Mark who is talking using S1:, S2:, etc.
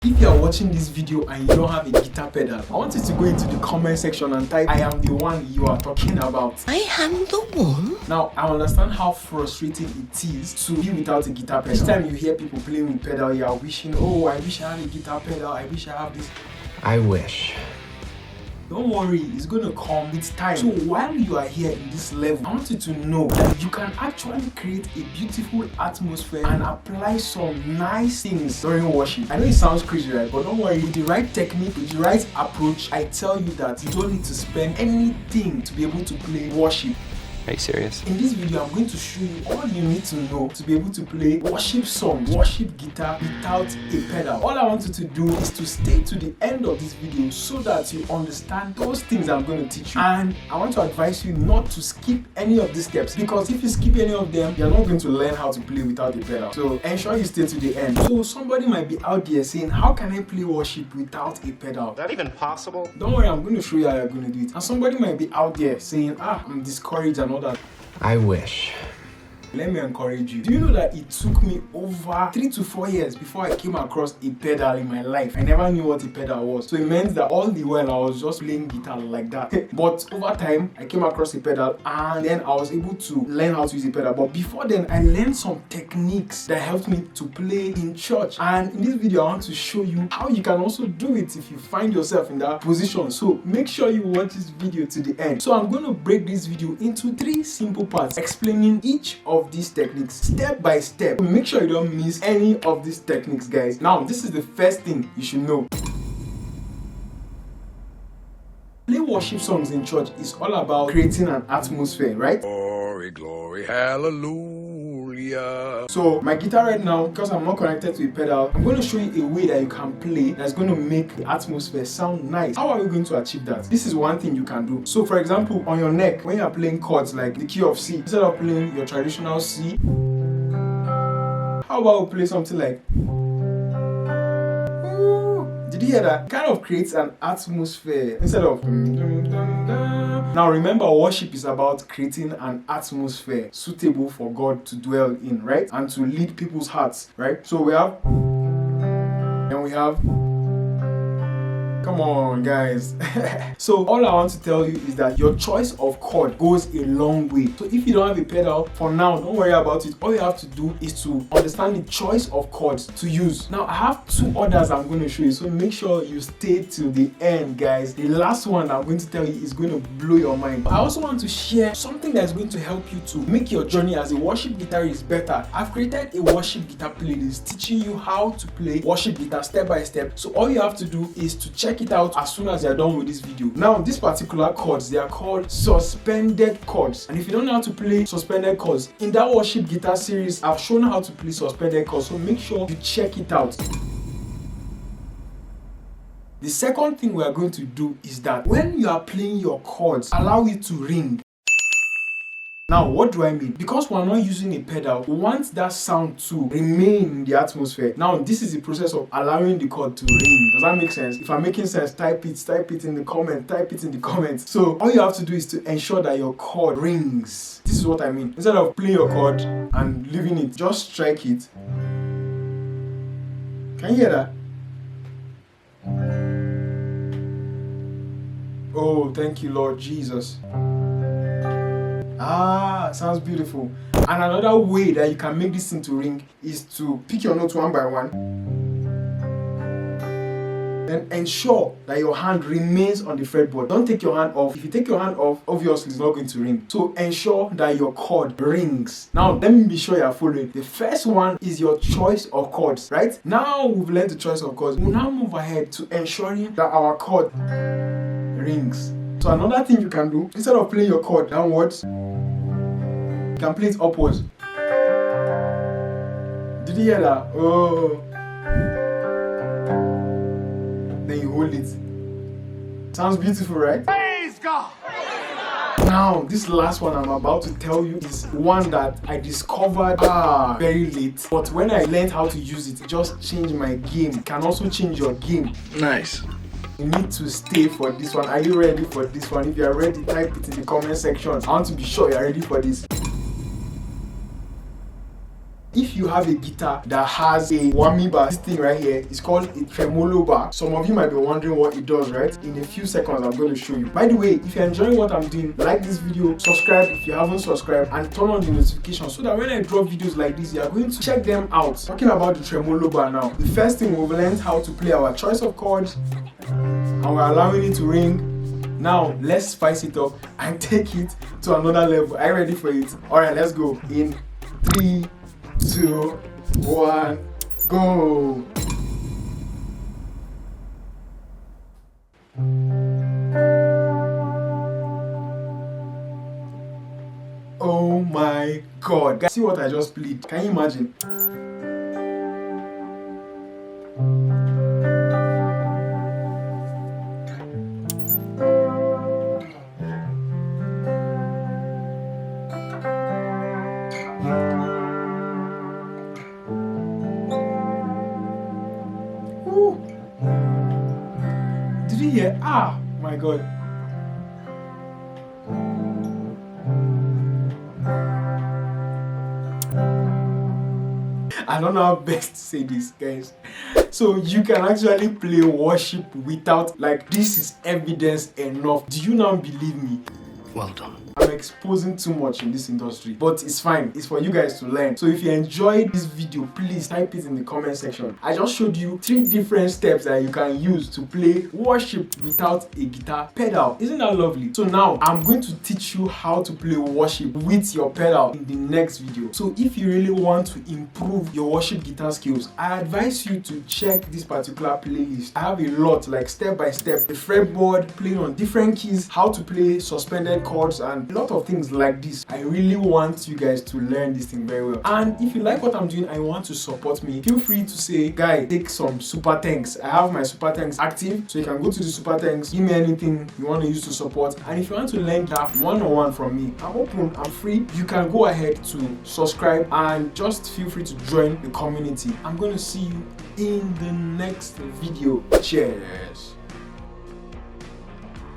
S1: If you are watching this video and you don't have a guitar pedal, I want you to go into the comment section and type, "I am the one you are talking about."
S2: I am the one.
S1: Now, I understand how frustrating it is to be without a guitar pedal. Each time you hear people playing with pedal, you are wishing, "Oh, I wish I had a guitar pedal, I wish I have this."
S2: I wish.
S1: Don't worry, it's going to come with time. So while you are here in this level, I want you to know that you can actually create a beautiful atmosphere and apply some nice things during worship. I know it sounds crazy, right? But don't worry, with the right technique, with the right approach, I tell you that you don't need to spend anything to be able to play worship.
S2: Are you serious?
S1: In this video, I'm going to show you all you need to know to be able to play worship songs, worship guitar without a pedal. All I want you to do is to stay to the end of this video so that you understand those things I'm going to teach you. And I want to advise you not to skip any of these steps, because if you skip any of them, you're not going to learn how to play without a pedal. So ensure you stay to the end. So somebody might be out there saying, "How can I play worship without a pedal?
S3: Is that even possible?"
S1: Don't worry, I'm going to show you how you're going to do it. And somebody might be out there saying, "I'm discouraged and all that."
S2: I wish.
S1: Let me encourage you. Do you know that it took me over 3 to 4 years before I came across a pedal in my life? I never knew what a pedal was. So it meant that all the while I was just playing guitar like that. But over time, I came across a pedal and then I was able to learn how to use a pedal. But before then, I learned some techniques that helped me to play in church. And in this video, I want to show you how you can also do it if you find yourself in that position. So make sure you watch this video to the end. So I'm going to break this video into 3 simple parts, explaining each of these techniques step by step. Make sure you don't miss any of these techniques, guys. Now, this is the first thing you should know. Play worship songs in church is all about creating an atmosphere, right?
S4: Glory, glory, hallelujah.
S1: So my guitar right now, because I'm not connected to a pedal, I'm going to show you a way that you can play that's going to make the atmosphere sound nice. How are we going to achieve that? This is one thing you can do. So for example, on your neck, when you're playing chords like the key of C, instead of playing your traditional C, how about we play something like, did you hear that? It kind of creates an atmosphere instead of. Now remember, worship is about creating an atmosphere suitable for God to dwell in, right? And to lead people's hearts, right? So we have, and we have. Come on, guys. So all I want to tell you is that your choice of chord goes a long way. So if you don't have a pedal, for now, don't worry about it. All you have to do is to understand the choice of chords to use. Now, I have 2 others I'm going to show you, so make sure you stay till the end, guys. The last one I'm going to tell you is going to blow your mind. I also want to share something that's going to help you to make your journey as a worship guitarist better. I've created a worship guitar playlist teaching you how to play worship guitar step by step. So all you have to do is to check it out as soon as you're done with this video. Now, these particular chords, they are called suspended chords. And if you don't know how to play suspended chords, in that worship guitar series, I've shown how to play suspended chords. So make sure you check it out. The second thing we are going to do is that when you are playing your chords, allow it to ring. Now, what do I mean? Because we're not using a pedal, we want that sound to remain in the atmosphere. Now, this is the process of allowing the chord to ring. Does that make sense? If I'm making sense, type it in the comments. So all you have to do is to ensure that your chord rings. This is what I mean. Instead of playing your chord and leaving it, just strike it. Can you hear that? Oh, thank you, Lord Jesus. Sounds beautiful. And another way that you can make this thing to ring is to pick your notes one by one. Then ensure that your hand remains on the fretboard. Don't take your hand off. If you take your hand off, obviously it's not going to ring. So ensure that your chord rings. Now, let me be sure you're following. The first one is your choice of chords, right? Now we've learned the choice of chords. We'll now move ahead to ensuring that our chord rings. So another thing you can do, instead of playing your chord downwards, you can play it upwards. Did you hear that? Oh. Then you hold it. Sounds beautiful, right?
S4: Praise God!
S1: Now, this last one I'm about to tell you is one that I discovered very late. But when I learned how to use it, it just changed my game. It can also change your game.
S2: Nice.
S1: You need to stay for this one. Are you ready for this one? If you are ready, type it in the comment section. I want to be sure you are ready for this. If you have a guitar that has a whammy bar, this thing right here is called a tremolo bar. Some of you might be wondering what it does, right? In a few seconds, I'm going to show you. By the way, if you're enjoying what I'm doing, like this video, subscribe if you haven't subscribed, and turn on the notification so that when I drop videos like this, you are going to check them out. Talking about the tremolo bar now, the first thing we've learned how to play our choice of chords, and we're allowing it to ring. Now let's spice it up and take it to another level. Are you ready for it? Alright, let's go. In 3, 2, 1, go. Oh my god. Guys, see what I just played? Can you imagine? Ooh. Did you hear? Ah, my god. I don't know how best to say this, guys. So you can actually play worship without, like, this is evidence enough. Do you now believe me?
S2: Well done.
S1: I'm exposing too much in this industry, but it's fine. It's for you guys to learn. So if you enjoyed this video, please type it in the comment section. I just showed you 3 different steps that you can use to play worship without a guitar pedal. Isn't that lovely? So now I'm going to teach you how to play worship with your pedal in the next video. So if you really want to improve your worship guitar skills, I advise you to check this particular playlist. I have a lot, like step by step, the fretboard, playing on different keys, how to play suspended chords, and a lot of things like this. I really want you guys to learn this thing very well. And if you like what I'm doing and you want to support me, feel free to say, guy, take some super thanks. I have my super thanks active, so you can go to the super thanks, give me anything you want to use to support. And if you want to learn that one-on-one from me, I'm open, I'm free. You can go ahead to subscribe and just feel free to join the community. I'm going to see you in the next video. Cheers.